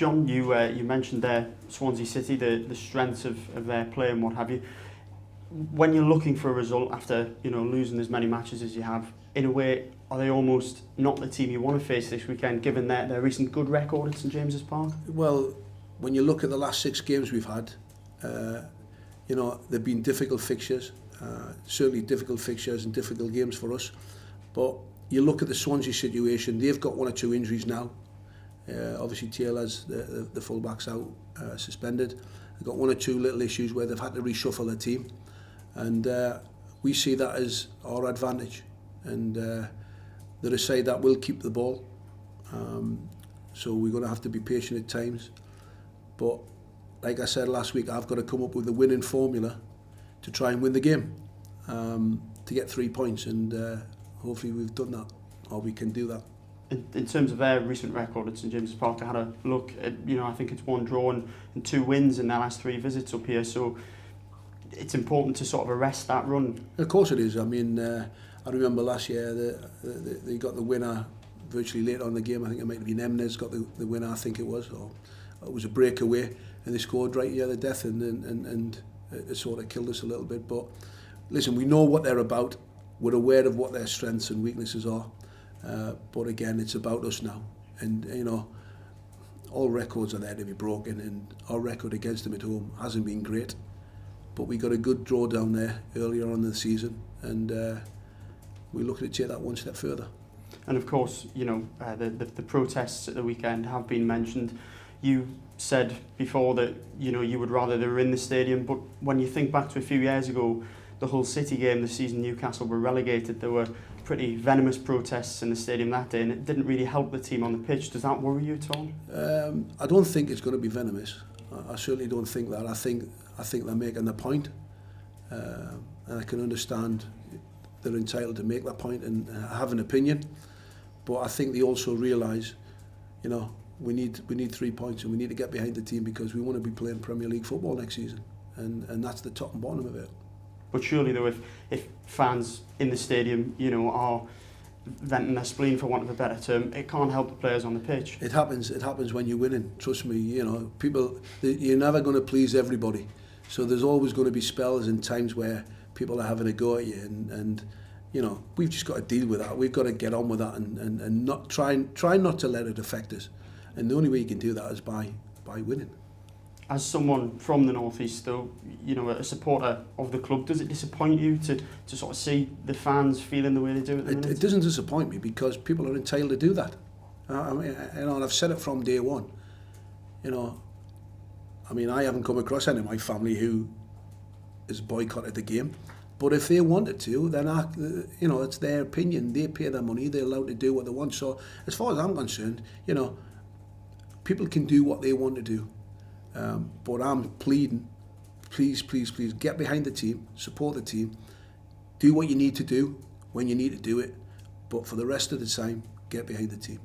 John, you mentioned there Swansea City, the strengths of their play and what have you. When you're looking for a result after losing as many matches as you have, in a way, are they almost not the team you want to face this weekend, given their recent good record at St James's Park? Well, when you look at the last 6 games we've had, they've been difficult fixtures, certainly difficult fixtures and difficult games for us. But you look at the Swansea situation, they've got 1 or 2 injuries now. Obviously Taylor's the full-back's out, suspended. They've got 1 or 2 little issues where they've had to reshuffle their team, and we see that as our advantage. And they're a side that will keep the ball, so we're going to have to be patient at times. But like I said last week, I've got to come up with a winning formula to try and win the game, to get 3 points, and hopefully we've done that, or we can do that. In terms of their recent record at St James's Park, I had a look at, I think it's 1 draw and 2 wins in their last 3 visits up here, so it's important to sort of arrest that run. Of course it is. I mean, I remember last year they got the winner virtually late on in the game. I think it might have been Emnes got the winner, I think it was, or it was a breakaway, and they scored right here the death, and it sort of killed us a little bit. But listen, we know what they're about. We're aware of what their strengths and weaknesses are. But again, it's about us now, and all records are there to be broken, and our record against them at home hasn't been great, but we got a good draw down there earlier on in the season, and we're looking to take that 1 step further. And of course, the protests at the weekend have been mentioned. You said before that you would rather they were in the stadium, but when you think back to a few years ago, the Hull City game, the season Newcastle were relegated, there were pretty venomous protests in the stadium that day, and it didn't really help the team on the pitch. Does that worry you at all? I don't think it's going to be venomous. I certainly don't think that. I think they're making the point, and I can understand they're entitled to make that point and have an opinion. But I think they also realise, we need 3 points, and we need to get behind the team because we want to be playing Premier League football next season, and that's the top and bottom of it. But surely though, if fans in the stadium, are venting their spleen, for want of a better term, it can't help the players on the pitch. It happens when you're winning. Trust me, you're never going to please everybody. So there's always going to be spells and times where people are having a go at you, and we've just got to deal with that. We've got to get on with that and not try not to let it affect us. And the only way you can do that is by winning. As someone from the North East, though, a supporter of the club, does it disappoint you to sort of see the fans feeling the way they do at the minute? It doesn't disappoint me because people are entitled to do that. And I've said it from day one. I haven't come across any of my family who has boycotted the game. But if they wanted to, then it's their opinion. They pay their money. They're allowed to do what they want. So as far as I'm concerned, people can do what they want to do. But I'm pleading, please get behind the team, support the team, do what you need to do when you need to do it, but for the rest of the time, get behind the team.